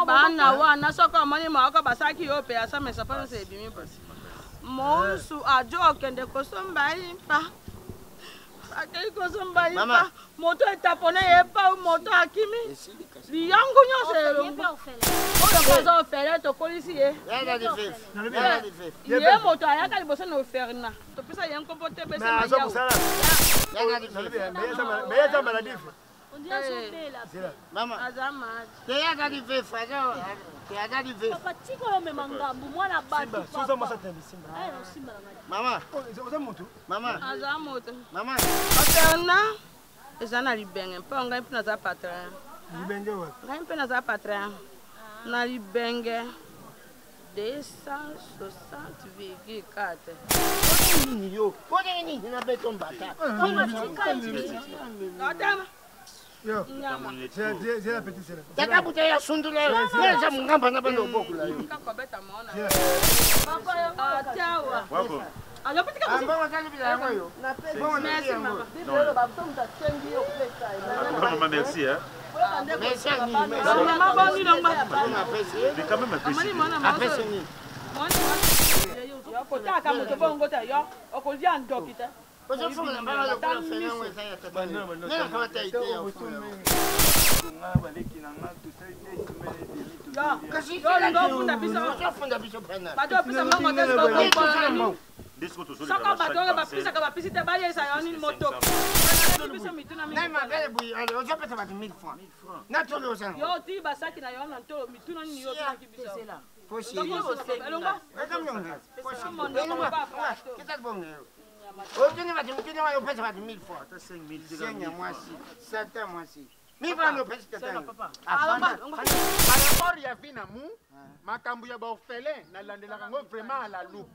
Bana wana soko moni mako basaki yo pe asa me sapa se bimi pasi. Monsu ajo kende kosomba impa. Akei kosomba impa. Moto etapone yepa moto akimi. Liyangu nyose longo. Oyo kozo fere to polisi ye. Ye moto ayaka liboso no ferna. To pesa yen kompote bese ma yawo. On dit maman, tu es arrivé, frère. Tu es arrivé. Papa, tu connais même Mangambu, moi la batte. Maman, maman, maman. Maman, ezana libenge, pa ngai mpona za patron. Libenge wa? Ngai mpona za patron. Na libenge 260,4. Yo, pone ni na beton bata. Madame. Yo, c'est la petite sœur. T'as qu'à bouteille à sondouler. Mais ça mon grand-père n'a pas de beaucoup là. Quand bête à mon. Ah, tiens, ouais. Alors petit comme ça. Bon, on s'en bien là yo. Merci maman. Maman merci hein. Merci Annie. Maman bon ni donc. Mais quand même apprécié. Apprécié. Yo, côté à camoto bon côté yo. O ko di an dokita. Parce que faut me l'embarras le plan faire non ça y a pas. Non, comment t'as été au fond. makambu ya baorphelin nalandelaka ngo vraiment à la loupe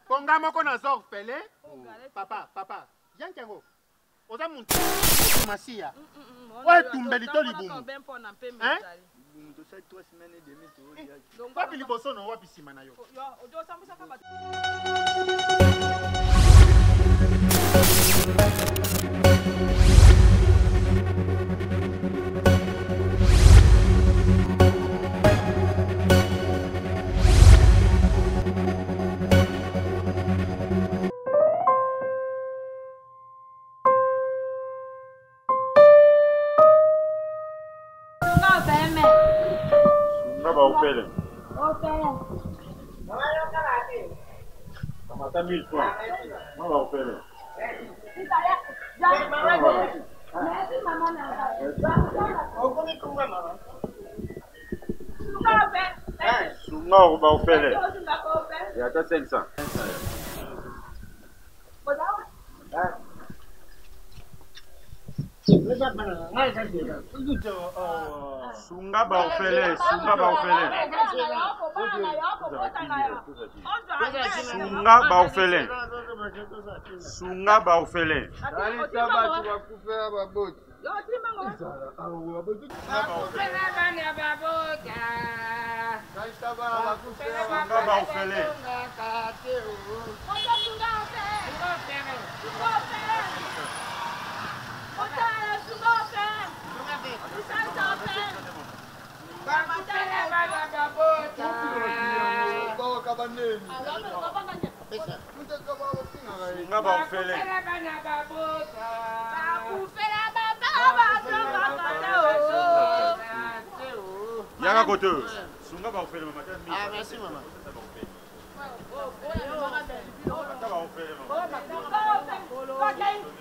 ponga moko naza orphelin papa yankengo oza muntu masia oyo tumbeli to libumu wapi liboso no wapi nsima na yo Mata 1000 francs. On va faire. Sunga on va faire. Il y a 500. Sunga ba ofele, sunga ba ofele. Sunga ba ofele. Sunga ba ofele. Yaka koto. Sunga ba ofele mama. Ah merci maman.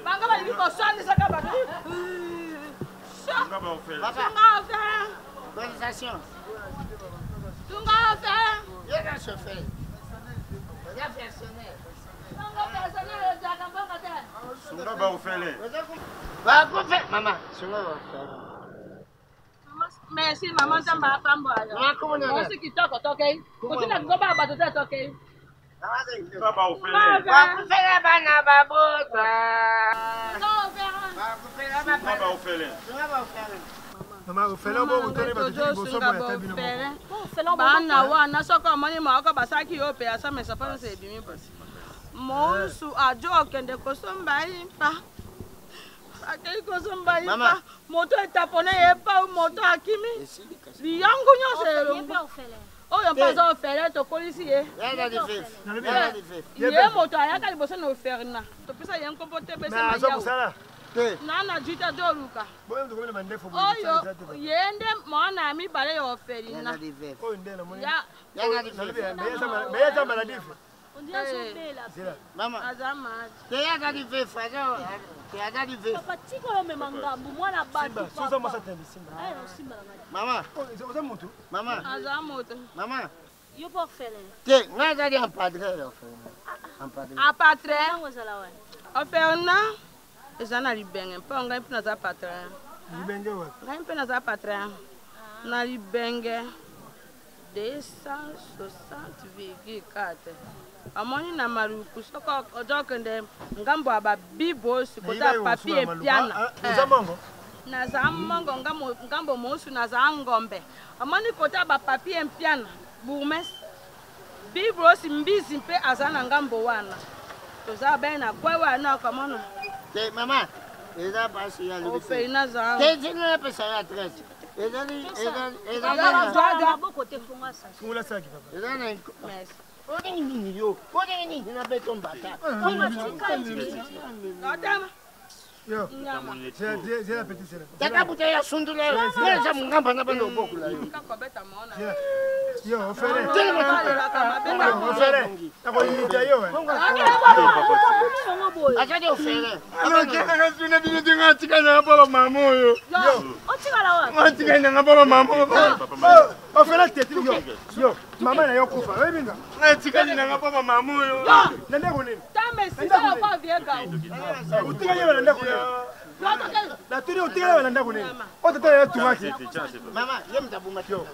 Banga ba liko sani saka ba. Sunga ba ofele. Sunga ofele. Organisation. Sunga ofele. Yaka chauffeur. Ya personnel. Sunga personnel ya kambanga te. Sunga ba ofele. Ba ko fe mama. Sunga ba ofele. Merci maman tamba pambo ayo. Mo si kitoko tokei. Ko tina ko ba ba to tokei. Sunga ba ofele. Ba ko fe bana babota. Sunga ba ofele. Sunga ba ofele. Mama, ofele bo mutoni ba tiji bo so bo ya tabi no. Bana wana soko moni mako basaki yo pe asa me sapa se bimi pasi. Monsu ajo kende kosomba impa. akei kosomba ipa moto etapone yepa moto akimi liyangu nyonso elongo oyo mpaza ofele tokolisi ye ye moto ayaka liboso na oferna topesa ye nkombo te bese mayao nana juta doluka oyo ye nde mwana ya mibale ya ofelina Mama, amoni na maruku soko odokende ngambo aba bibo sikota papier piana na za mongo ngambo mosu na za ngombe amoni kota ba papier piana burmes bibo simbizi mpe azana ngambo wana toza bena kwewa na kamono te mama eza basi ya lubi ofe na za te zina pesa ya 13 ezali boko te funga sa fungula saki papa ezana merci Odini yo, odini na beton bata. Yo, j'ai la petite sœur. Taka bouteille sundula. Neza mungamba na bando bokula yo. Yo, ofere. Ofere. Ako imita yo. Akade ofere. Yo, kaka suna bino dinga tika na baba mama yo. Yo, otika la wa. Otika na baba mama. Ofere tete yo. Yo, mama na yo kufa. Wewe binga. Tika na baba mama yo. Nende kunini? Tame sisa kwa viega. Utika yo nende kunini? La turi utika yo nende kunini? Otata yo tumaki. Mama, ye mtabuma yo.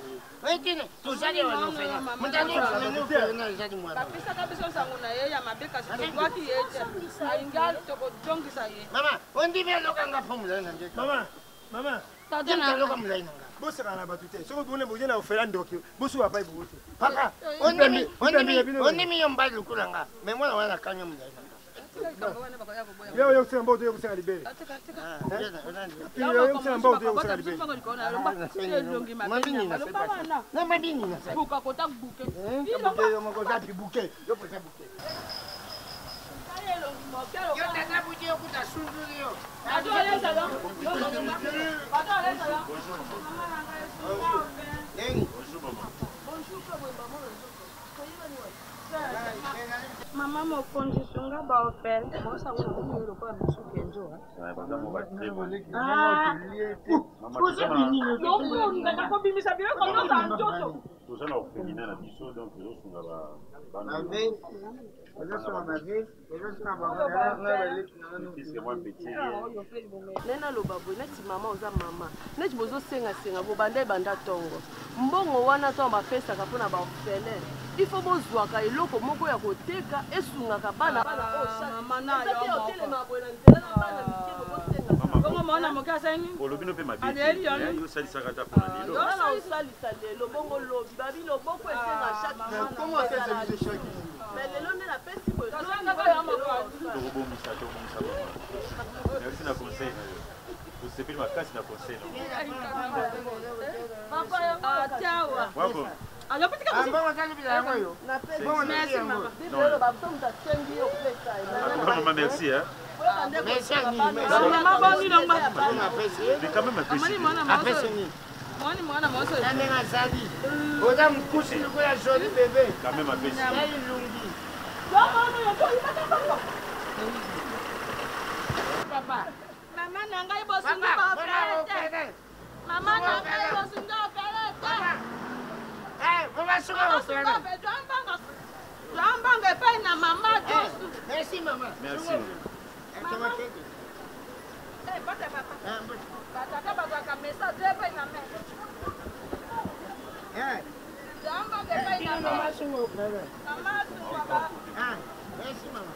Wekine, tuzali wana ofere. Mtani ofere na izadi mwana. Kapisa kabisa sangu na yeye amabeka sitwaki yeje. Aingali toko jongisa ye. Mama, ondi be lokanga pomula na nje. Mama. Tadena loka mulai nanga. Bosa kana batute. Soko bune buje na ofere ndoki. Bosu wa pai buti. Paka. Ondi mi yomba lukulanga. Memona wana kanyo mulai nanga. Yo kusema mboto yo kusema libere. Yo kusema mboto yo kusema libere. Mabini na sepa. Na mabini na sepa. Buka kota buke. Yo makoza pibuke. Yo pesa buke. Yo tata buje yo kuta sunduri yo. Mama mokonzi sunga ba ofere mosa ngo ngiro kwa msuke njoa nena lobabu neti mama oza mama neti bozo senga bo bande banda tongo mbongo wana to bapesaka mpona baofele ifo bozwaka eloko moko ya koteka esungaka bana mona mokasani olobino pe mabeti yo salisaka ta pona lelo wana osalisa lelo bongo lobi babi loboko esenga chaque mais lelo nde napesi tokobomisa merci na conseil na yo tosepeli makasi na conseil wako alopitika mama merci hein Merci. Maman boni longa. Mais quand même apprécié. Moni mwana moso. Nanga zali. Oza mkushi yuko ya joli bébé. Quand même apprécié. Yali lungi. Papa. Mama nanga ibosunga opérate. Mama nanga ibosunga opérate. Mama suka opérate. Jambanga pa na mama Josu. Merci maman. Merci. Bata papa. Bata baba ka message pa na me. Jambanga pa na mama suka opérate. Mama suka. Merci maman.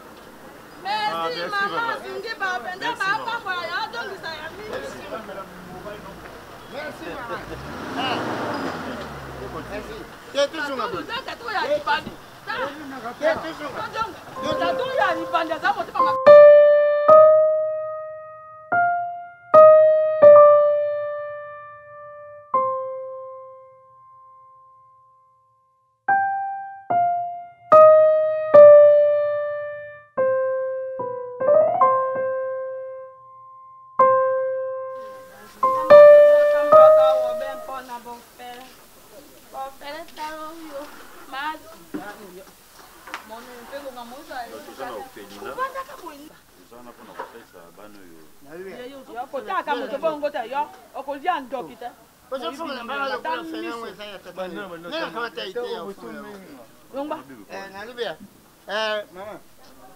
Merci mama singi ba benda ba pa kwa ya dongi sa ya mi. Merci maman. Merci. T'es toujours ma bonne. T'es toujours ya libandi. T'es toujours. T'es toujours ya libandi za mo te pa. Kotaka moto bongo ta yo okolia ndoki te. Ozo funa mbala ko fena ngweza ya tata. Nena kama ta ite ya funa. Yongba. Nalibia. Maman.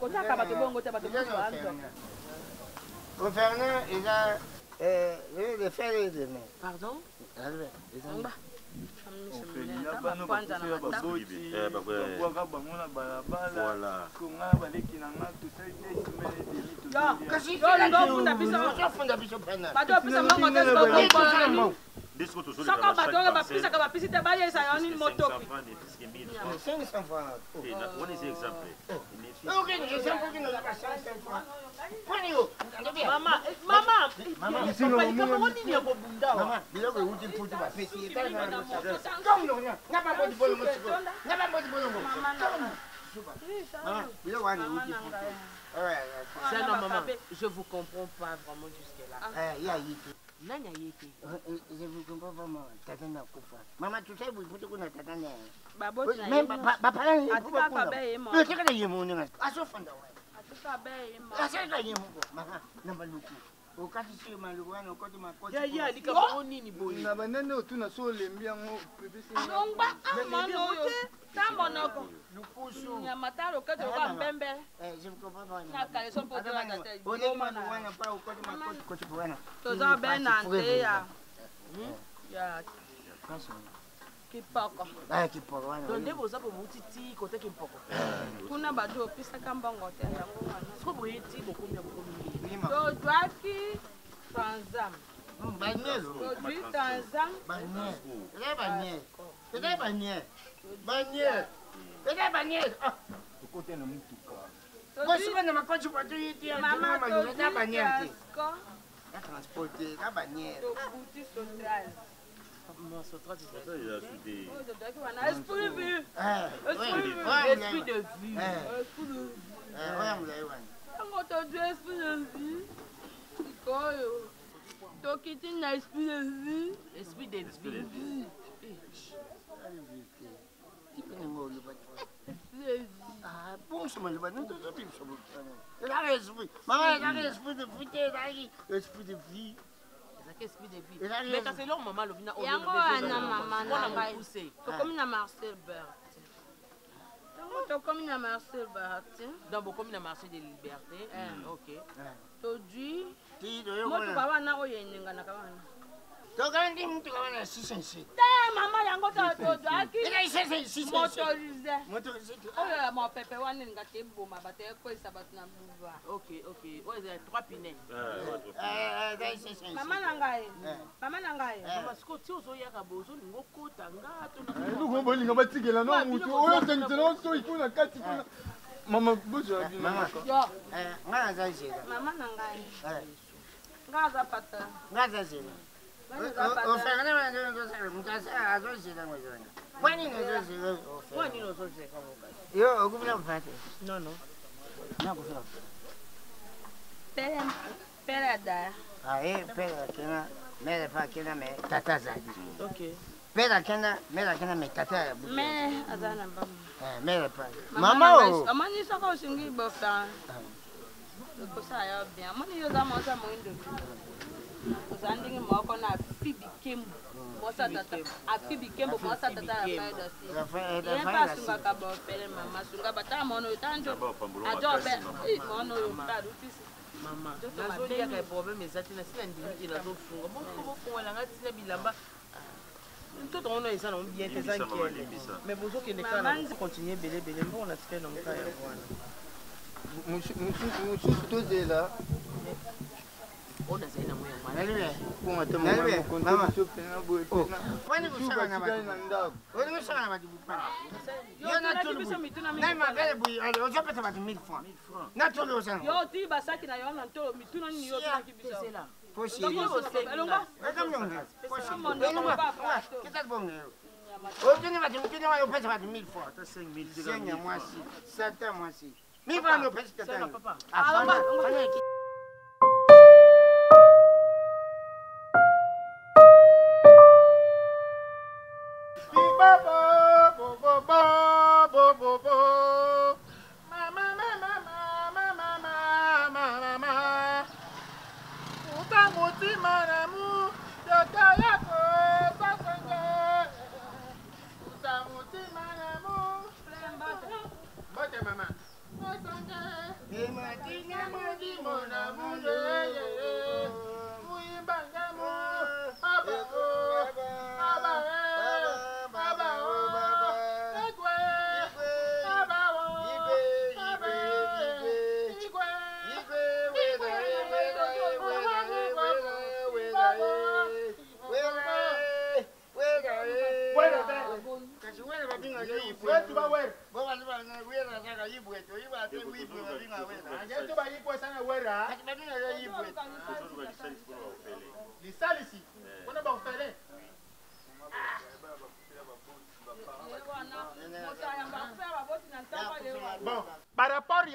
Kotaka bato bongo te bato bongo ando. Gouverneur, il a le faire de mai. Pardon? Yongba. Saka bato bapisa ka bapisi te baye sa yoni motoki. Maman, je vous comprends pas vraiment jusque-là. Nani ayeke? Je vous comprends vraiment. Tata na kufa. Maman, tu sais, vous pouvez qu'on a tata na. Baboti na Même papa na. atika ka be mo. Le tika ye mo nga. Aso fanda wa. Atika be mo. Asa ka ye mo. Maman, na baluku. Okati si maluwana okoti makoti. Ya lika ba nini boyi? Na banene otuna so lembi yango pepesi. Yongba amano yo. Tamonoko. Lukusu. Nyamatalo keto ka mbembe. Je vous comprends pas. Na ka so poto la tete. Ole maluwana pa okoti makoti koti bwana. Toza be na nte ya. Ya kipoko. Kipoko wana. Donde boza po mutiti kote kimpoko. Kuna bato pisaka mbongo te yango wana. Siko boyeti bokomi ya bokomi. To dwaki Tanzam. Banyelo. To dwi Tanzam. Banyel. Ele banyel. Ele banyel. Banyel. Ele banyel. Ah. Kote na mutuka. Bosi bana makoti kwa tu yiti ya Mama to na banyel. ko. Ya transporter na banyel. To buti social. Moi, ce train, c'est Ça, il a soudé. Oh, to dwaki wana esprit vu. esprit de vue. Esprit de Oya mlai wana. Tango to dwi esprit de vue. Koyo. To kiti na esprit de vue. Esprit de vue. Ah, bon, c'est mal, nous tous les jours. La esprit. Maman, la esprit de vie, l'esprit de vie. Esprit de vie. Mais quand c'est long, maman, le vina. Yango wana mama na ngai. poussé. Tokomi na Marcel Berti. Tango tokomi na Marcel Berti. Dans beaucoup de marché de liberté. Ok. To dwi. Ti do yo. Moto ka wana oyo eninga na ka wana. To kandi mtu ka wana sisensi. Mama yango to dwaki. Ila sisensi. Motorize. Motorize. Oyo ya mopepe wana ninga te boma bato ekwesa bato na boulevard. Ok. Ouais, il y a 3 pinets. Mama na ngai. Mama na ngai. Maman, ce que tu as ya kabozo, ngo kota ngato na. Ndugu bolinga batikela no mutu oyo tengitela so ikuna kati kuna. Mama bozo ya bina. Mama. Yo. Ngana zaisela. Mama na ngai. Ngaza pata. Ngana zaisela. Ofengana wana ndo sasa mtasa azosela ngozona. Kwani ngozosela. Kwani ngozosela ngoka. Yo, okubila kuphathe. Non. Nakufika. Pera da. Pera kena mele pa kena me tata zadi. Ok. Pera kena mele kena me tata. Me azana bamba. Mele pa. Mama o. Amani saka usingi bofa. Ko sa ya bien. Amani yo za mo sa mo indo. Uzandingi moko na Fibi Kembo. Mosa tata. A Fibi Kembo mosa tata la faida si. Ye pa sunga ka bo pele mama sunga bata mono tanjo. Ajo be. Mono yo ta rutisi. Mama. Nazo dia ka problème ezati na sina ndimiki nazo funga. Bo funga ngati sina bilamba. Tout on a ça non bien tes inquiets. Mais bozo ke nekana continuer belé bon na tika na mkaya bwana. Musu tozela. Ona zaina moya mwana. Naliwe. Kuma te mama konto so pena boy pena. Kwani kusanga na batu na ndako. Wani kusanga na batu bupana. Yo na tulu biso mituna mi. Na magale bui ale ozo pesa batu 1000 francs. Na tulu osanga. Yo ti basaki na yo na tolo mituna ni yo na kibiso. Poshi. Elonga. Ekamnonga. Poshi. Elonga. Kita bonge. Otuni batu mkini wa pesa batu 1000 francs. Ça, 5 000. Senya mwasi. Sata mwasi. Mi bano pesa tata. Papa. Alonga.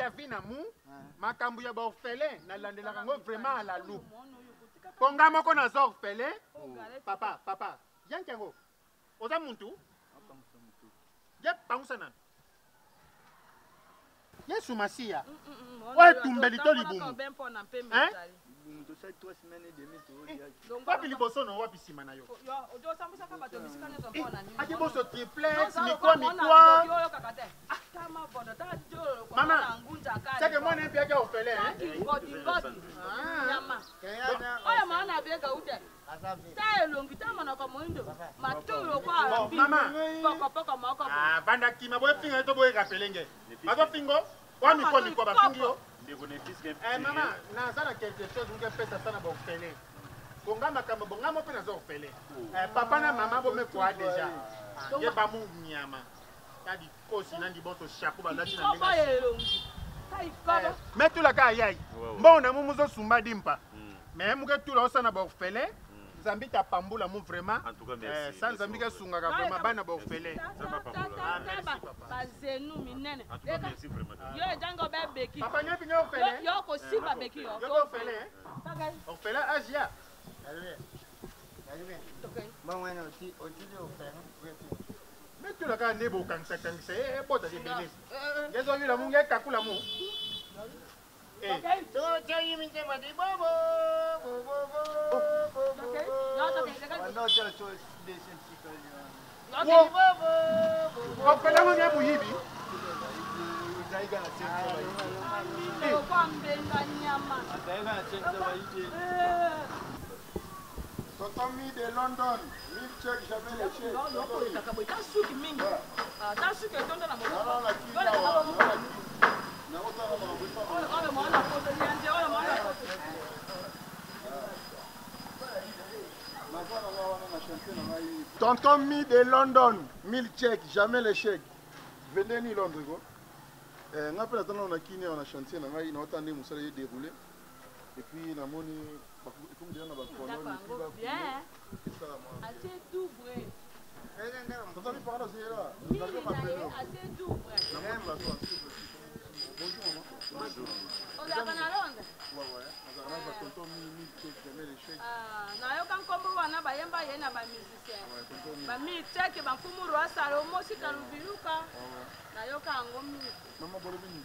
ta vie na mu makambu ya ba orphelin na landelaka ngo vraiment à la loupe ponga moko na zo orphelin papa yankengo oza muntu ye pangusana Yesu Masia oye tumbeli to libumu wapi liboso no wapi sima na yo ake boso triplex mikwa mama seke mwana mpi ake orphelin mama banda kima boye finga to boye kapelenge bazo fingo wa mikwa bafingi yo mama nazala quelque chose nge pesa sana ba orphelin konga makambo bongamo pe nazo orphelin papa na mama bo me kwa déjà ye ba mu nyama tadi kosi na ndi boto chapeau ba lati na ndenga metula ka yai mbona mu muzo sumba dimpa mais muke tula osana ba orphelin Zambie ta pambula mu vraiment sans Zambie ka sunga ka vraiment bana ba orphelin ba zenu minene yo jango ba beki papa nyepi nyo orphelin yo ko siba beki yo orphelin orphelin Asia bon ouais aussi orphelin mais tu la ka nebo kansa e bota de belé yezo vila mu nge kakula mu to tell me te madi bobo orphelin mo nyebu yibi Tommy de London, milkshake jamais les chèques. Tonton Mi de London, milkshake jamais les chèques. Venez ni Londres quoi. On a fait attendre on a kiné on a chanté on a entendu mon soleil dérouler et puis la moni comme dire on va prendre bien assez tout vrai t'entends lui parler c'est là assez tout vrai bonjour maman bonjour on est à Londres ouais on a tonton Mi jamais les chèques na yo kan kombo wana bayemba yena ba musicien ba mi teke ba fumuru asalo mosi kalubiruka na yo kan ngomi maman bolobini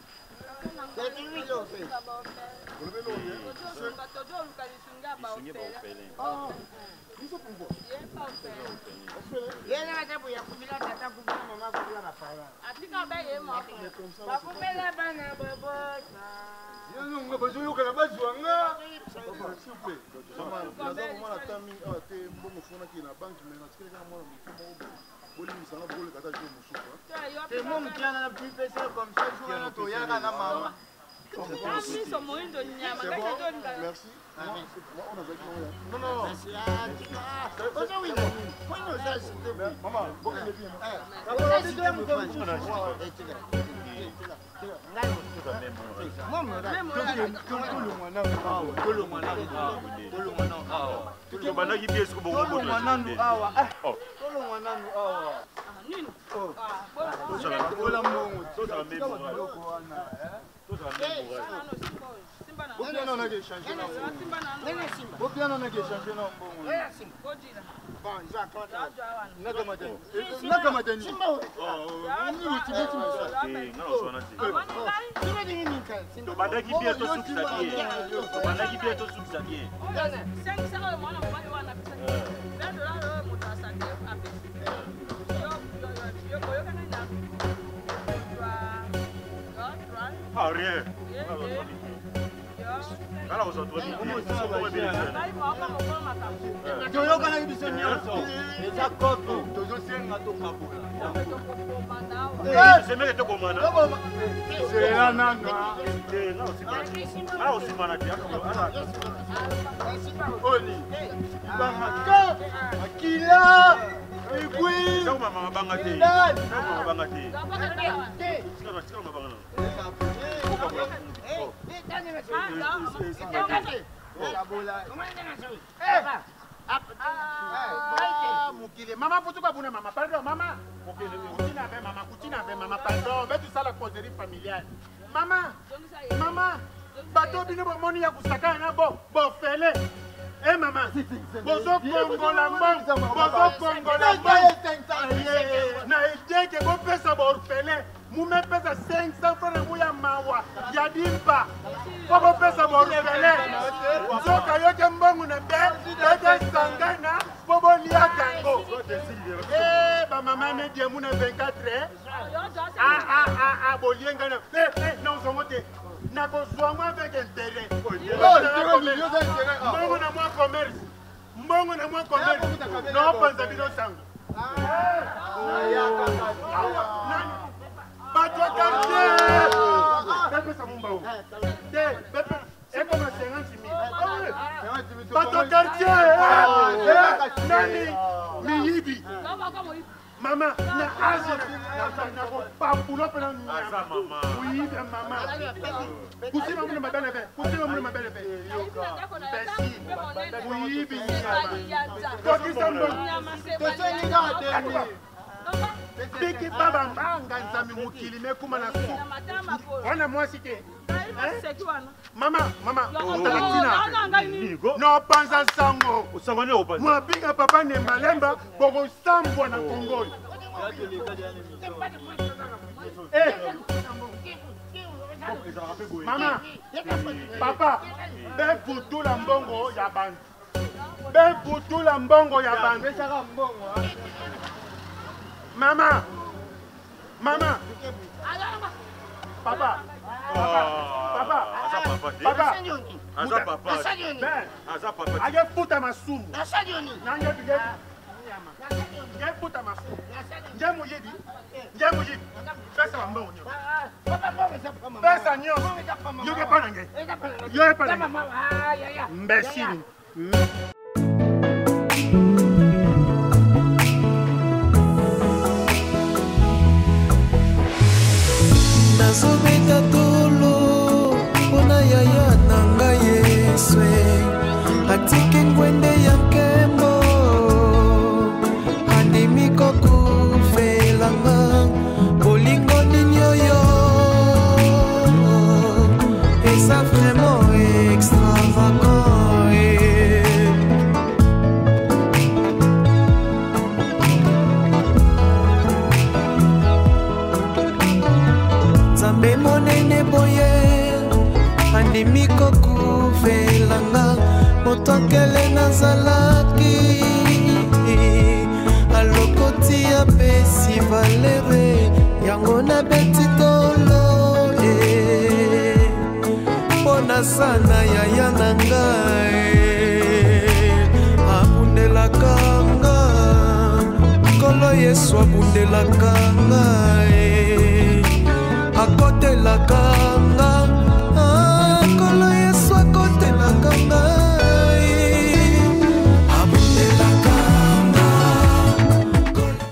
Merci. Ah, rien. Alors, vous entendez Maman, pour tout le maman, pardon, maman. Coutina avec maman, pardon. Mais tu sais la causerie familiale. Mama, bato bino bomoni ya kusaka na bo fele. Eh mama, bozo kongola mbongo, bozo kongola mbongo. Na ideke bo pesa bo orfele. Mume pesa 500 francs muya mawa ya dimpa. Bo pesa bo orfele. Zoka yoke mbongo na be, bebe sangana, bobo liya gango. Eh ba mama me die muna 24 bolienga na. Non zongote. Na kozwangwa avec intérêt. Mbongo na mwa commerce. Mbongo na mwa commerce. No panza bino sango. Bato quartier. Pepe sa mumba. Pepe eko ma 50,000. Bato quartier. Nani miyibi. Mama, na azira na papulo pena Aza mama. Oui, mama. Kusima mune mabele be. Kusima mune mabele be. Besi. Oui, bi. Kokisa mbo. Toseni ga deni. Biki baba mbanga nzami mukili mekuma na su. Wana mwasi ke. Mama. No panza sango. Usangane opa. Mwabinga papa ne malemba boko sambwa na Kongo. Mama, papa, ben putu la mbongo ya bantu. Ben putu la mbongo ya bantu. Mama. Papa. Aza papa. Age puta masumu. Nange bige. Nge puta masumu. Nge muyidi. Pesa wa mbongo nyo. Pesa nyo. Yoke pana nge. Yoke pana nge. Mbesiri. Nazobeta tolo pona yaya nanga yeswe atike ngwende ya nkembo andimiko kufelanga bolingo nini oyo eza vraiment extravagant Zambe monene boye andimiko kuvelanga motokele nazalaki alokoti ya pesi valere yango na betitolo mpona sana yaya na ngai abundelaka nga nkolo yesu abundelaka ngai